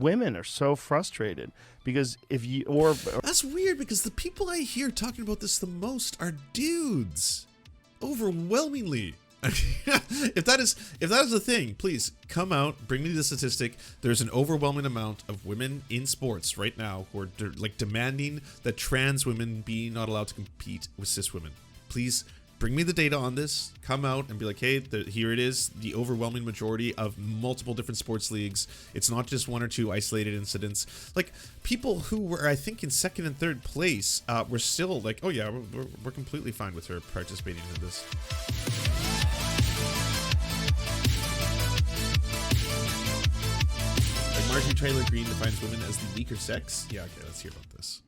women are so frustrated because if you That's weird because the people I hear talking about this the most are dudes. Overwhelmingly. if that is the thing, please come out, bring me the statistic. There's an overwhelming amount of women in sports right now who are like demanding that trans women be not allowed to compete with cis women. Please bring me the data on this. Come out and be like, hey, here it is, the overwhelming majority of multiple different sports leagues. It's not just one or two isolated incidents. Like, people who were, I think, in second and third place were still like, oh yeah, we're completely fine with her participating in this. Like Marjorie Taylor Greene defines women as the weaker sex. Yeah, okay, let's hear about this.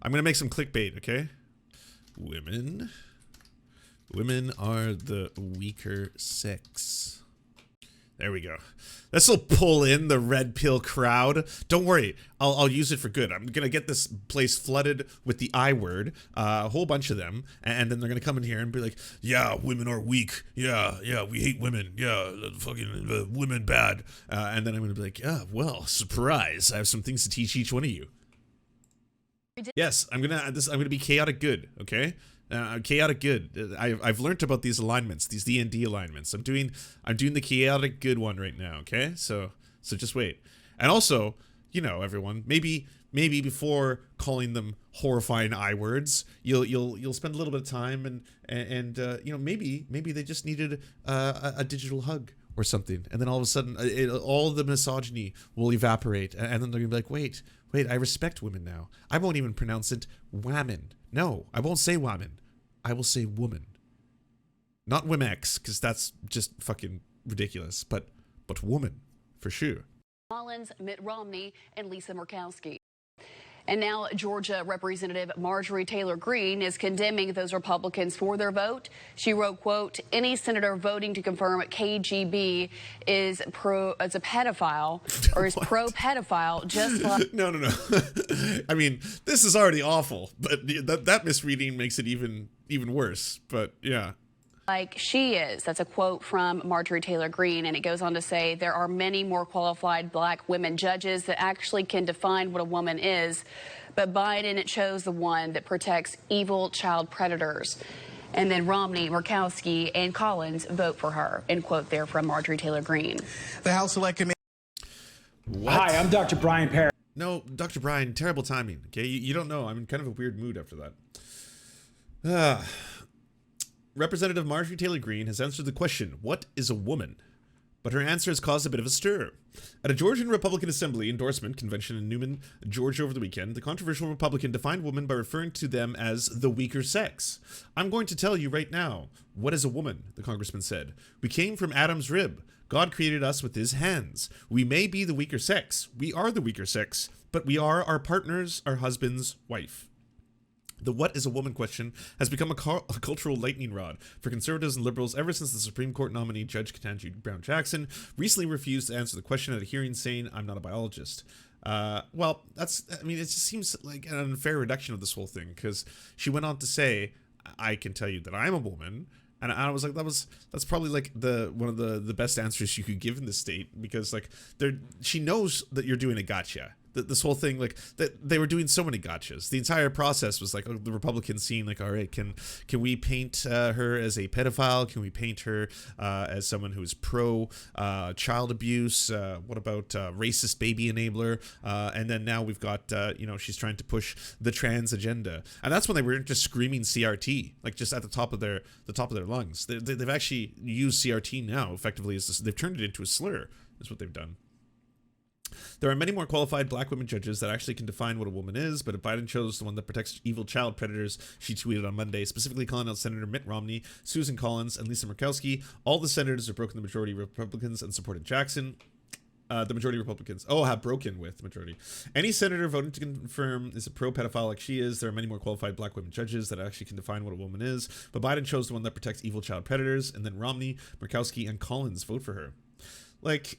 I'm gonna make some clickbait, okay? Women are the weaker sex. There we go. This will pull in the red pill crowd. Don't worry, I'll use it for good. I'm gonna get this place flooded with the I word, a whole bunch of them, and then they're gonna come in here and be like, yeah, women are weak. Yeah, we hate women. Yeah, fucking women bad. And then I'm gonna be like, yeah, well, surprise. I have some things to teach each one of you. Yes, I'm gonna be chaotic good, okay? Chaotic good. I've learned about these alignments, these D&D alignments. I'm doing the chaotic good one right now, okay? So just wait. And also, you know, everyone, maybe before calling them horrifying I words, you'll spend a little bit of time and you know, maybe they just needed a digital hug or something, and then all of a sudden all the misogyny will evaporate, and then they're gonna be like, wait, I respect women now. I won't even pronounce it whammon. No, I won't say whammon. I will say woman. Not womex, because that's just fucking ridiculous, but woman, for sure. Collins, Mitt Romney, and Lisa Murkowski. And now Georgia Representative Marjorie Taylor Greene is condemning those Republicans for their vote. She wrote, quote, any senator voting to confirm KGB is a pedophile or is pro-pedophile just like... No. I mean, this is already awful, but that misreading makes it even worse, but yeah. Like she is. That's a quote from Marjorie Taylor Greene, and it goes on to say there are many more qualified black women judges that actually can define what a woman is, but Biden chose the one that protects evil child predators. And then Romney, Murkowski, and Collins vote for her. End quote there from Marjorie Taylor Greene. The House Select Committee. Hi, I'm Dr. Brian Perry. No, Dr. Brian, terrible timing. Okay, you don't know. I'm in kind of a weird mood after that. Representative Marjorie Taylor Greene has answered the question, what is a woman? But her answer has caused a bit of a stir. At a Georgian Republican Assembly endorsement convention in Newman, Georgia over the weekend, the controversial Republican defined women by referring to them as the weaker sex. I'm going to tell you right now, what is a woman? The congressman said. We came from Adam's rib. God created us with his hands. We may be the weaker sex. We are the weaker sex, but we are our partner's, our husband's wife. The what is a woman question has become a cultural lightning rod for conservatives and liberals ever since the Supreme Court nominee Judge Ketanji Brown Jackson recently refused to answer the question at a hearing, saying, I'm not a biologist. Well, it just seems like an unfair reduction of this whole thing, because she went on to say, I can tell you that I'm a woman. And I was like, that's probably like one of the best answers you could give in this state, because like she knows that you're doing a gotcha. This whole thing, like that they were doing so many gotchas. The entire process was like the Republicans seeing like, all right, can we paint her as a pedophile? Can we paint her as someone who is pro child abuse? What about racist baby enabler? And then now we've got she's trying to push the trans agenda, and that's when they were just screaming CRT, like just at the top of their lungs. They've actually used CRT now effectively as they've turned it into a slur. Is what they've done. There are many more qualified black women judges that actually can define what a woman is, but if Biden chose the one that protects evil child predators, she tweeted on Monday, specifically calling out Senator Mitt Romney, Susan Collins, and Lisa Murkowski. All the senators have broken the majority Republicans and supported Jackson. The majority Republicans have broken with the majority. Any senator voting to confirm is a pro-pedophile like she is. There are many more qualified black women judges that actually can define what a woman is, but Biden chose the one that protects evil child predators, and then Romney, Murkowski, and Collins vote for her. Like,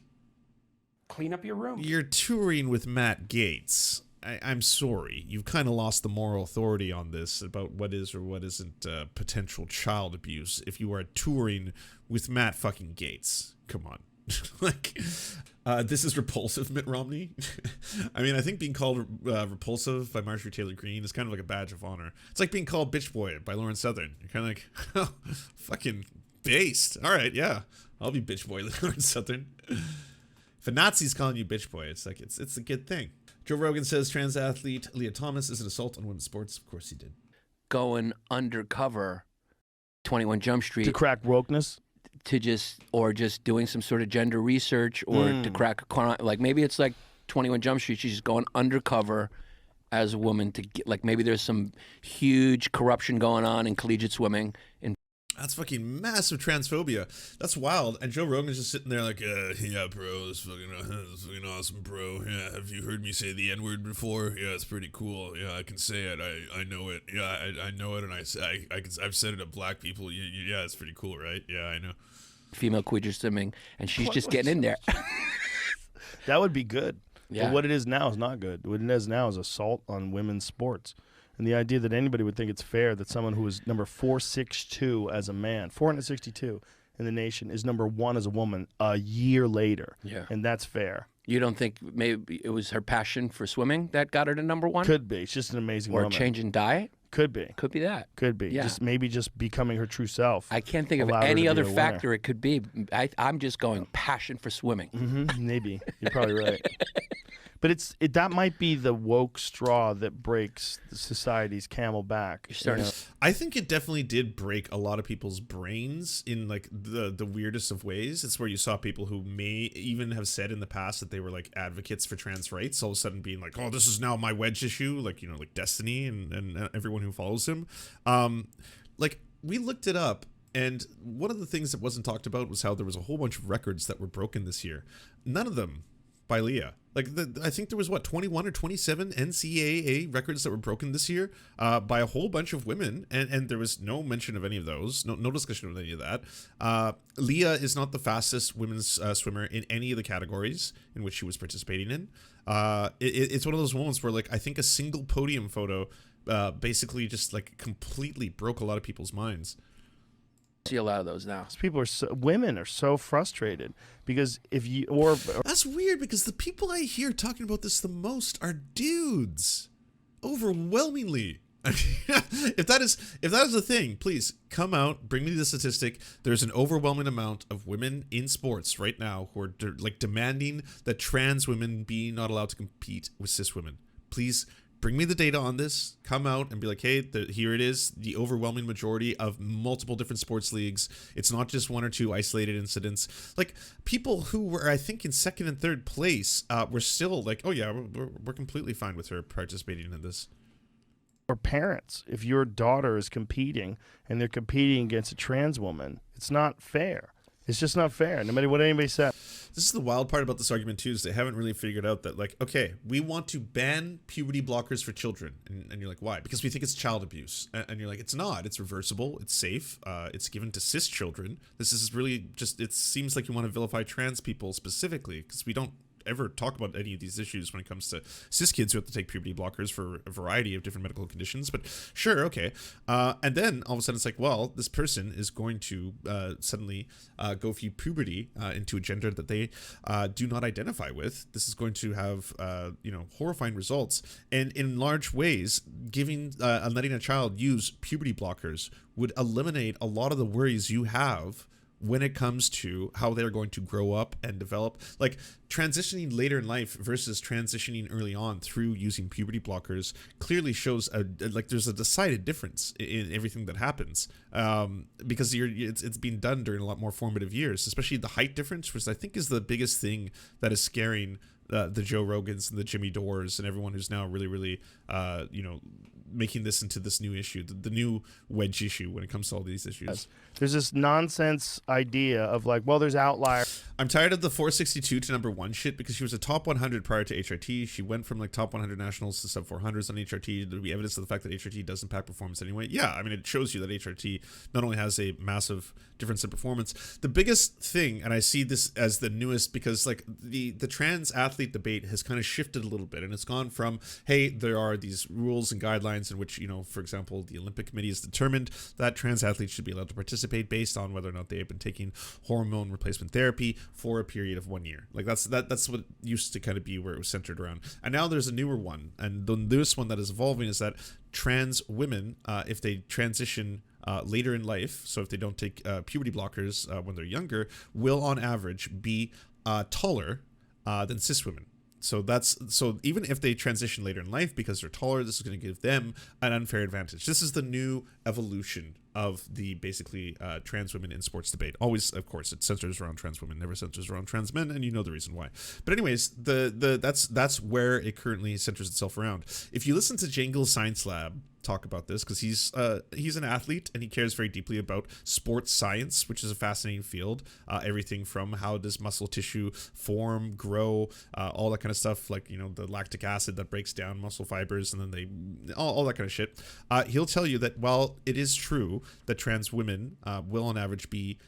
Clean up your room. you're touring with Matt Gaetz. I'm sorry. You've kind of lost the moral authority on this about what is or what isn't potential child abuse if you are touring with Matt fucking Gaetz. Come on. Like, this is repulsive, Mitt Romney. I mean, I think being called repulsive by Marjorie Taylor Greene is kind of like a badge of honor. It's like being called bitch boy by Lauren Southern. You're kind of like, oh, fucking based. All right, yeah, I'll be bitch boy, Lauren Southern. If a Nazi's calling you bitch boy, it's like it's a good thing. Joe Rogan says trans athlete Leah Thomas is an assault on women's sports. Of course he did. Going undercover, 21 Jump Street To crack wokeness? to just doing some sort of gender research or to crack a corner. Like maybe it's like 21 Jump Street. She's just going undercover as a woman to get, like maybe there's some huge corruption going on in collegiate swimming in. That's fucking massive transphobia. That's wild. And Joe Rogan's just sitting there like, yeah, bro, this fucking awesome, bro. Yeah, have you heard me say the N-word before? Yeah, it's pretty cool. Yeah, I can say it. I know it. Yeah, I know it, and I've said it to black people. Yeah, it's pretty cool, right? Yeah, I know. Female collegiate swimming, and she's just getting in there. That would be good. Yeah. But what it is now is not good. What it is now is assault on women's sports. And the idea that anybody would think it's fair that someone who is number 462 as a man, 462 in the nation, is number 1 as a woman a year later. Yeah. And that's fair. You don't think maybe it was her passion for swimming that got her to number 1? Could be. It's just an amazing or woman. a change in diet? Could be. Could be that. Could be. Yeah. Just becoming her true self. I can't think of allowed her any to be other a winner. factor it could be. I'm just going passion for swimming. Maybe. You're probably right. But that might be the woke straw that breaks society's camel back. I think it definitely did break a lot of people's brains in like the weirdest of ways. It's where you saw people who may even have said in the past that they were like advocates for trans rights, all of a sudden being like, oh, this is now my wedge issue, like, you know, like Destiny and everyone who follows him. Like, we looked it up, and one of the things that wasn't talked about was how there was a whole bunch of records that were broken this year. None of them by Leah. Like, I think there was, 21 or 27 NCAA records that were broken this year by a whole bunch of women, and there was no mention of any of those, no discussion of any of that. Leah is not the fastest women's swimmer in any of the categories in which she was participating in. It's one of those moments where, like, I think a single podium photo basically just, like, completely broke a lot of people's minds. See a lot of those now. Women are so frustrated because That's weird, because the people I hear talking about this the most are dudes, overwhelmingly. If that is a thing, please come out, bring me the statistic. There's an overwhelming amount of women in sports right now who are like demanding that trans women be not allowed to compete with cis women. Please bring me the data on this. Come out and be like, hey, here it is. The overwhelming majority of multiple different sports leagues. It's not just 1 or 2 isolated incidents. Like, people who were, I think, in 2nd and 3rd place were still like, oh yeah, we're completely fine with her participating in this. or parents, if your daughter is competing and they're competing against a trans woman, it's not fair. It's just not fair, no matter what anybody says. This is the wild part about this argument, too, is they haven't really figured out that, like, okay, we want to ban puberty blockers for children. And you're like, why? Because we think it's child abuse. And you're like, it's not. It's reversible. It's safe. It's given to cis children. This is really just, it seems like you want to vilify trans people specifically, because we don't ever talk about any of these issues when it comes to cis kids who have to take puberty blockers for a variety of different medical conditions. But sure, okay. And then all of a sudden it's like, well, this person is going to suddenly go view puberty into a gender that they do not identify with. This is going to have horrifying results, and in large ways giving and letting a child use puberty blockers would eliminate a lot of the worries you have when it comes to how they're going to grow up and develop. Like, transitioning later in life versus transitioning early on through using puberty blockers clearly shows there's a decided difference in everything that happens, because it's being done during a lot more formative years, especially the height difference, which I think is the biggest thing that is scaring the Joe Rogans and the Jimmy Dores and everyone who's now really making this into this new issue, the new wedge issue when it comes to all these issues. There's this nonsense idea of like, well, there's outliers. I'm tired of the 462 to number 1 shit, because she was a top 100 prior to HRT. She went from like top 100 nationals to sub 400s on HRT. There'll be evidence of the fact that HRT does impact performance anyway. Yeah, I mean, it shows you that HRT not only has a massive difference in performance. The biggest thing, and I see this as the newest, because like the trans athlete athlete debate has kind of shifted a little bit, and it's gone from, hey, there are these rules and guidelines in which, for example, the Olympic Committee has determined that trans athletes should be allowed to participate based on whether or not they have been taking hormone replacement therapy for a period of 1 year. Like that's what it used to kind of be, where it was centered around. And now there's a newer one, and the newest one that is evolving is that trans women, if they transition later in life, so if they don't take puberty blockers when they're younger, will on average be taller than cis women. So even if they transition later in life because they're taller, this is going to give them an unfair advantage. This is the new evolution of the basically trans women in sports debate. Always, of course, it centers around trans women, never centers around trans men, and you know the reason why. But anyways, that's where it currently centers itself around. If you listen to Jangle Science Lab talk about this, because he's an athlete and he cares very deeply about sports science, which is a fascinating field. Everything from how does muscle tissue form, grow, all that kind of stuff, like the lactic acid that breaks down muscle fibers, and then all that kind of shit. He'll tell you that while it is true that trans women will on average be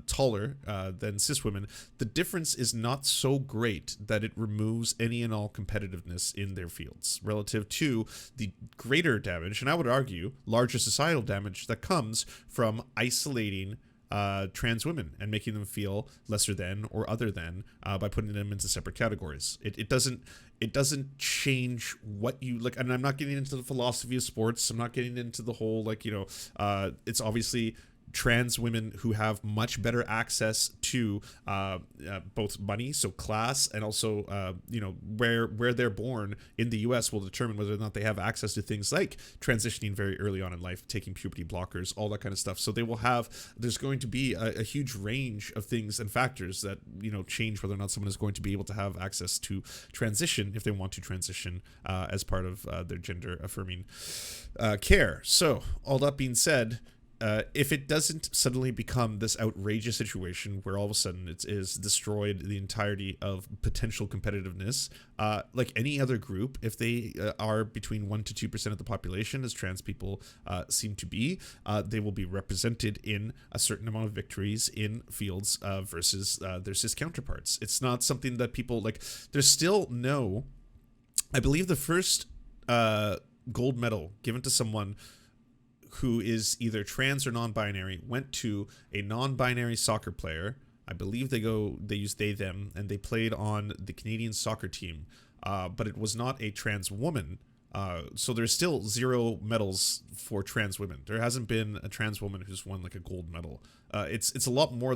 taller than cis women, the difference is not so great that it removes any and all competitiveness in their fields relative to the greater damage, and I would argue larger societal damage, that comes from isolating trans women and making them feel lesser than or other than by putting them into separate categories. It doesn't change what you like, and I'm not getting into the philosophy of sports. I'm not getting into the whole it's obviously trans women who have much better access to both money, so class, and also where they're born in the US will determine whether or not they have access to things like transitioning very early on in life, taking puberty blockers, all that kind of stuff. So there's going to be a huge range of things and factors that change whether or not someone is going to be able to have access to transition if they want to transition as part of their gender affirming care. So all that being said, if it doesn't suddenly become this outrageous situation where all of a sudden it is destroyed the entirety of potential competitiveness, like any other group, if they are between 1% to 2% of the population, as trans people seem to be, they will be represented in a certain amount of victories in fields versus their cis counterparts. It's not something that people like. There's still no, I believe the first gold medal given to someone who is either trans or non-binary went to a non-binary soccer player. I believe they use they, them, and they played on the Canadian soccer team, but it was not a trans woman. So there's still 0 medals for trans women. There hasn't been a trans woman who's won like a gold medal. It's a lot more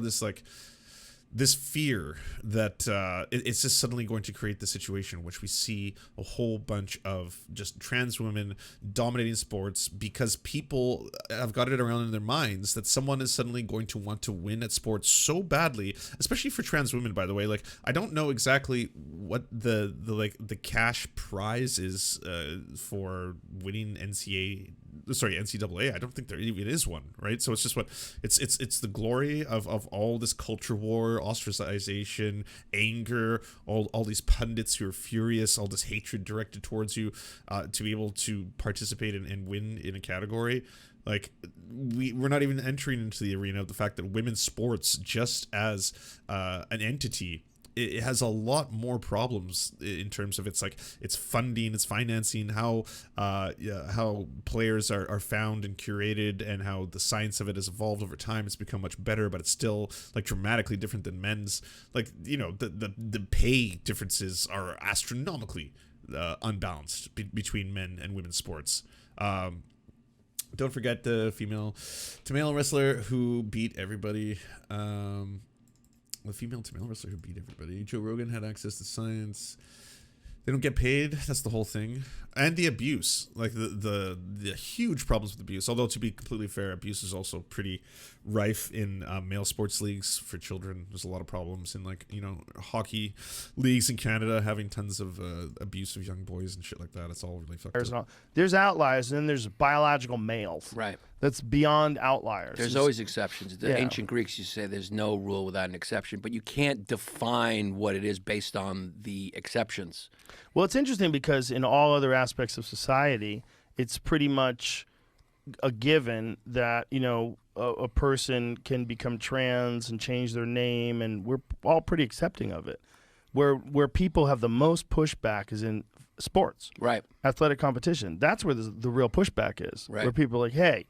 this fear that it's just suddenly going to create the situation in which we see a whole bunch of just trans women dominating sports because people have got it around in their minds that someone is suddenly going to want to win at sports so badly, especially for trans women, by the way. Like, I don't know exactly what the cash prize is for winning NCAA. I don't think there even is one, right? So it's just it's the glory of all this culture war, ostracization, anger, all these pundits who are furious, all this hatred directed towards you, to be able to participate and win in a category. Like, we're not even entering into the arena of the fact that women's sports, just as an entity, it has a lot more problems in terms of its funding, its financing, how players are found and curated, and how the science of it has evolved over time. It's become much better, but it's still like dramatically different than men's. Like, the pay differences are astronomically unbalanced between men and women's sports. Don't forget the female to male wrestler who beat everybody. The female to male wrestler who beat everybody. Joe Rogan had access to science. They don't get paid. That's the whole thing. And the abuse, like the huge problems with abuse. Although, to be completely fair, abuse is also pretty rife in male sports leagues for children. There's a lot of problems in hockey leagues in Canada, having tons of abuse of young boys and shit like that. It's all really fucked up. There's outliers, and then there's biological males. Right. That's beyond outliers. There's always exceptions. The ancient Greeks used to say there's no rule without an exception, but you can't define what it is based on the exceptions. Well, it's interesting because in all other aspects of society, it's pretty much a given that, a person can become trans and change their name, and we're all pretty accepting of it. where people have the most pushback is in sports, Right. athletic competition. That's where the real pushback is. Right. Where people are like, hey,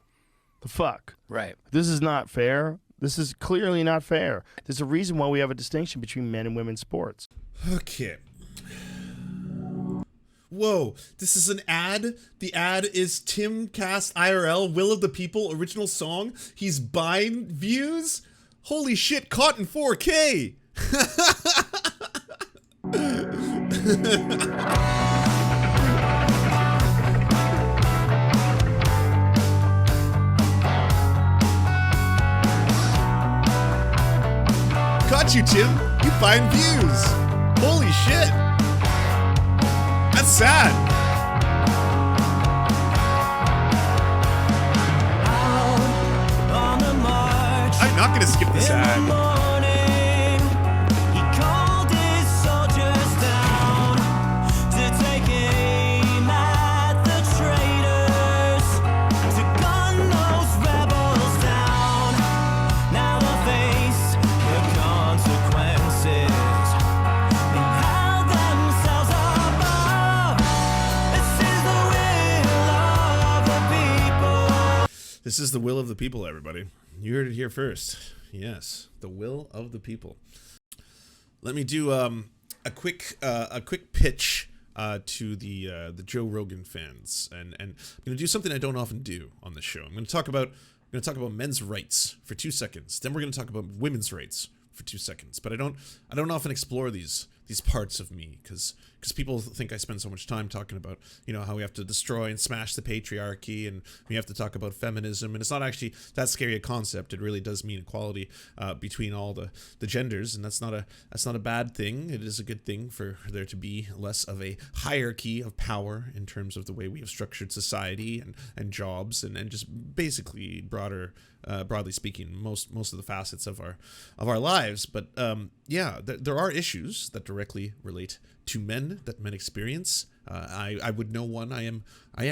the fuck, Right. this is not fair. This is clearly not fair. There's a reason why we have a distinction between men and women's sports. Okay. Whoa, this is an ad. The ad is Tim Cast IRL, Will of the People, original song. He's buying views? Holy shit, caught in 4K! Caught you, Tim. You buying views. Holy shit. That's sad. I'm not gonna skip this ad. This is the will of the people, everybody. You heard it here first. Yes, the will of the people. Let me do a quick pitch to the Joe Rogan fans, and I'm going to do something I don't often do on this show. I'm going to talk about men's rights for 2 seconds. Then we're going to talk about women's rights for 2 seconds. But I don't often explore these parts of me because people think I spend so much time talking about, you know, how we have to destroy and smash the patriarchy, and we have to talk about feminism, and it's not actually that scary a concept. It really does mean equality between all the genders, and that's not a bad thing. It is a good thing for there to be less of a hierarchy of power in terms of the way we have structured society and jobs and just basically broadly speaking, most of the facets of our lives. But there are issues that directly relate to men that men experience. I would know one. I am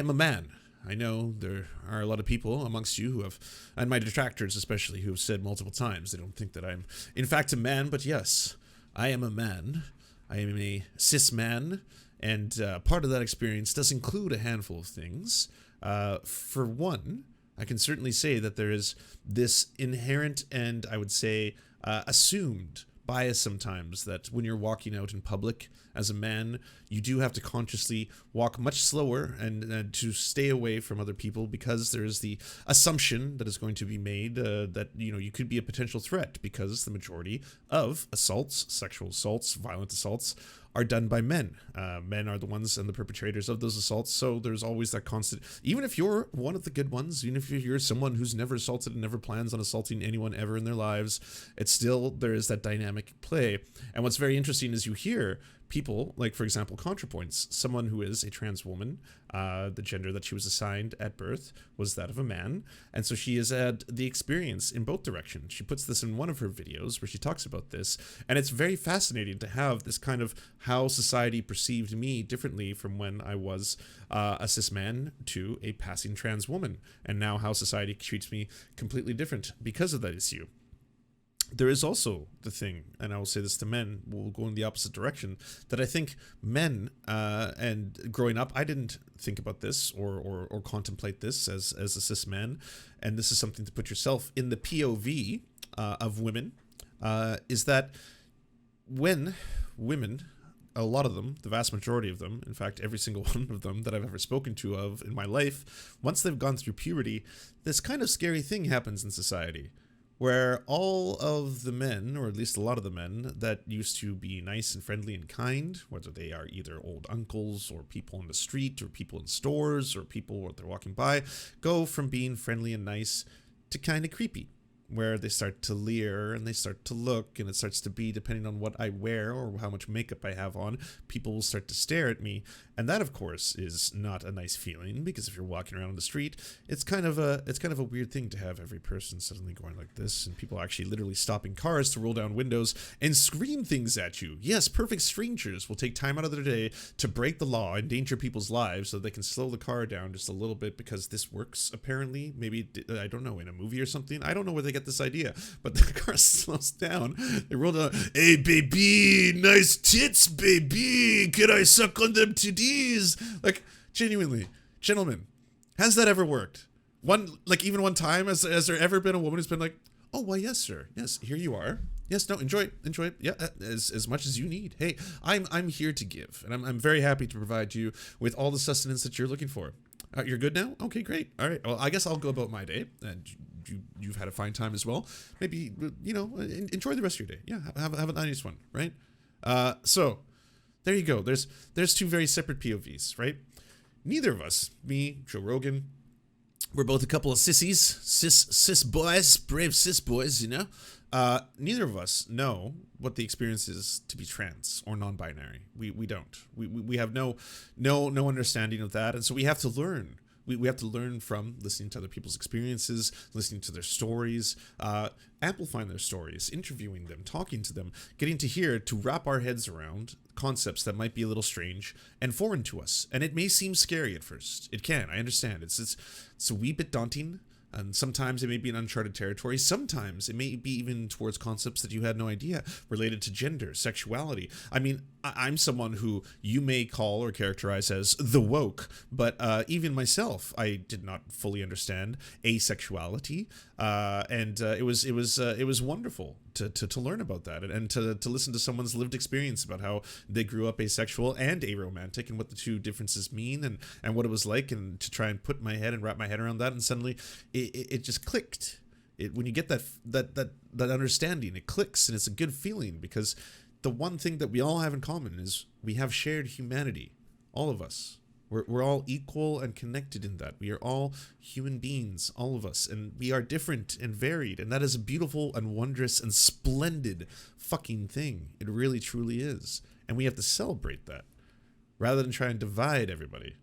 a man. I know there are a lot of people amongst you who have, and my detractors especially, who have said multiple times they don't think that I'm in fact a man. But yes, I am a man. I am a cis man, and part of that experience does include a handful of things. For one, I can certainly say that there is this inherent and I would say assumed bias sometimes that when you're walking out in public as a man, you do have to consciously walk much slower and to stay away from other people, because there is the assumption that is going to be made that, you know, you could be a potential threat, because the majority of assaults, sexual assaults, violent assaults are done by men. Men are the ones and the perpetrators of those assaults, so there's always that constant, even if you're one of the good ones, even if you're someone who's never assaulted and never plans on assaulting anyone ever in their lives, it's still, there is that dynamic play. And what's very interesting is you hear people, like, for example, ContraPoints, someone who is a trans woman, the gender that she was assigned at birth was that of a man, and so she has had the experience in both directions. She puts this in one of her videos where she talks about this, and it's very fascinating to have this kind of how society perceived me differently from when I was a cis man to a passing trans woman, and now how society treats me completely different because of that issue. There is also the thing, and I will say this to men, we'll go in the opposite direction, that I think men, and growing up, I didn't think about this or contemplate this as a cis man, and this is something to put yourself in the POV of women, is that when women, a lot of them, the vast majority of them, in fact, every single one of them that I've ever spoken to of in my life, once they've gone through puberty, this kind of scary thing happens in society, where all of the men, or at least a lot of the men, that used to be nice and friendly and kind, whether they are either old uncles or people in the street or people in stores or people that they're walking by, go from being friendly and nice to kind of creepy, where they start to leer and they start to look, and it starts to be, depending on what I wear or how much makeup I have on, people will start to stare at me. And that, of course, is not a nice feeling, because if you're walking around the street, it's kind of a weird thing to have every person suddenly going like this, and people actually literally stopping cars to roll down windows and scream things at you. Yes, perfect strangers will take time out of their day to break the law, endanger people's lives, so they can slow the car down just a little bit, because this works, apparently. Maybe, I don't know, in a movie or something. I don't know where they get get this idea. But the car slows down. They roll down. Hey, baby, nice tits, baby. Can I suck on them titties? Like, genuinely, gentlemen, has that ever worked? Even one time, has there ever been a woman who's been like, oh, well, yes, sir. Yes, here you are. Yes, no, enjoy. Yeah, as much as you need. Hey, I'm here to give, and I'm very happy to provide you with all the sustenance that you're looking for. You're good now? Okay, great. All right. Well, I guess I'll go about my day, and you've had a fine time as well. Maybe, enjoy the rest of your day. Yeah, have a nice one, right? So there you go. There's two very separate POVs, right? Neither of us, me, Joe Rogan, we're both a couple of sissies, cis boys, brave cis boys, neither of us know what the experience is to be trans or non-binary. We don't. We have no understanding of that, and so we have to learn. We have to learn from listening to other people's experiences, listening to their stories, amplifying their stories, interviewing them, talking to them, getting to wrap our heads around concepts that might be a little strange and foreign to us. And it may seem scary at first. It can. I understand. It's a wee bit daunting. And sometimes it may be an uncharted territory. Sometimes it may be even towards concepts that you had no idea related to gender, sexuality. I mean, I'm someone who you may call or characterize as the woke, but even myself, I did not fully understand asexuality, and it was wonderful to learn about that and to listen to someone's lived experience about how they grew up asexual and aromantic and what the two differences mean and what it was like, and to try and wrap my head around that, and suddenly it just clicked. When you get that understanding, it clicks, and it's a good feeling, because the one thing that we all have in common is we have shared humanity. All of us. We're all equal and connected in that. We are all human beings, all of us, and we are different and varied, and that is a beautiful and wondrous and splendid fucking thing. It really, truly is. And we have to celebrate that, rather than try and divide everybody.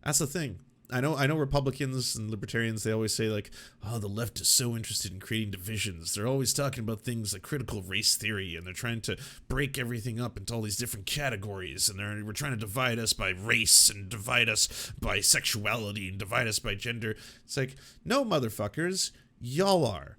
That's the thing. I know Republicans and libertarians, they always say, like, oh, the left is so interested in creating divisions. They're always talking about things like critical race theory, and they're trying to break everything up into all these different categories, and we're trying to divide us by race, and divide us by sexuality, and divide us by gender. It's like, no, motherfuckers, y'all are.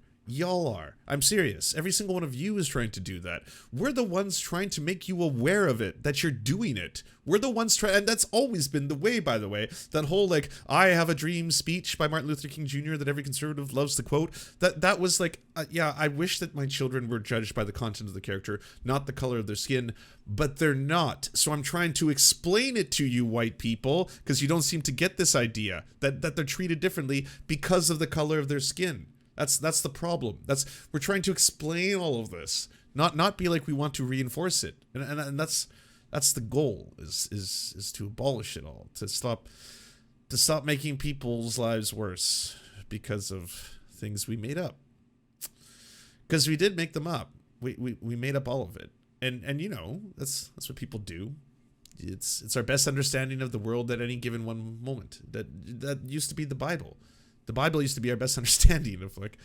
I'm serious. Every single one of you is trying to do that. We're the ones trying to make you aware of it, that you're doing it. We're the ones trying, and that's always been the way, by the way. That whole, like, I have a dream speech by Martin Luther King Jr. that every conservative loves to quote. That was like, yeah, I wish that my children were judged by the content of the character, not the color of their skin, but they're not. So I'm trying to explain it to you, white people, because you don't seem to get this idea that they're treated differently because of the color of their skin. That's the problem. We're trying to explain all of this, not be like we want to reinforce it, and that's the goal is to abolish it all, to stop making people's lives worse because of things we made up, because we did make them up. We made up all of it, and that's what people do. It's our best understanding of the world at any given one moment. That used to be the Bible. The Bible used to be our best understanding of, like,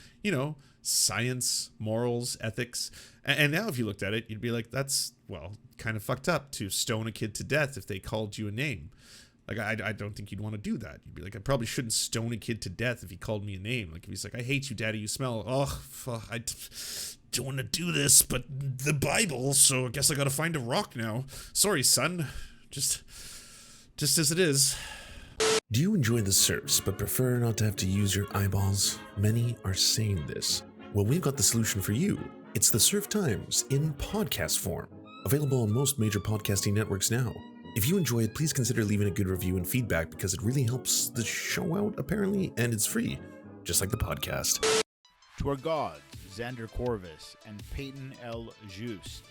science, morals, ethics. And now if you looked at it, you'd be like, that's, well, kind of fucked up to stone a kid to death if they called you a name. Like, I don't think you'd want to do that. You'd be like, I probably shouldn't stone a kid to death if he called me a name. Like, if he's like, I hate you, Daddy, you smell. Oh, fuck, I don't want to do this, but the Bible, so I guess I gotta find a rock now. Sorry, son. Just as it is. Do you enjoy the Serfs but prefer not to have to use your eyeballs? Many are saying this. Well, we've got the solution for you. It's the Serf Times in podcast form. Available on most major podcasting networks now. If you enjoy it, please consider leaving a good review and feedback, because it really helps the show out, apparently, and it's free, just like the podcast. To our gods, Xander Corvus and Peyton L. Just,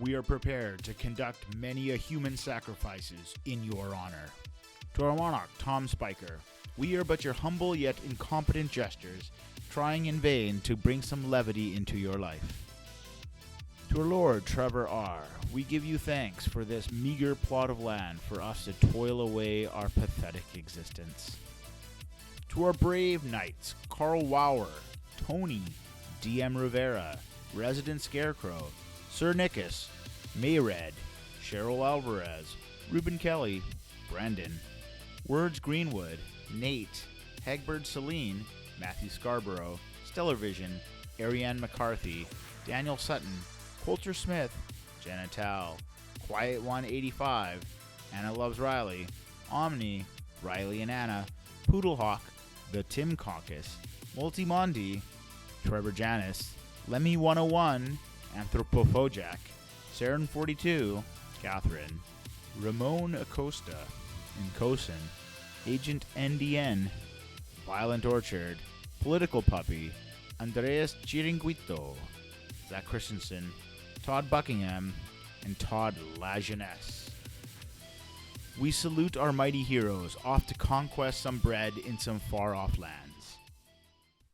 we are prepared to conduct many a human sacrifices in your honor. To our monarch, Tom Spiker, we are but your humble yet incompetent jesters, trying in vain to bring some levity into your life. To our Lord, Trevor R., we give you thanks for this meager plot of land for us to toil away our pathetic existence. To our brave knights, Carl Wauer, Tony, D.M. Rivera, Resident Scarecrow, Sir Nickus, Mayred, Cheryl Alvarez, Reuben Kelly, Brandon, Words Greenwood, Nate, Hagbird Celine, Matthew Scarborough, Stellar Vision, Ariane McCarthy, Daniel Sutton, Coulter Smith, Jenna Tao, Quiet 185, Anna Loves Riley, Omni, Riley and Anna, Poodlehawk, The Tim Caucus, Multimondi, Trevor Janis, Lemmy 101, Anthropophojack, Saren 42, Catherine, Ramon Acosta, Incosin, Agent NDN, Violent Orchard, Political Puppy, Andreas Chiringuito, Zach Christensen, Todd Buckingham, and Todd Lajeunesse. We salute our mighty heroes off to conquest some bread in some far-off lands.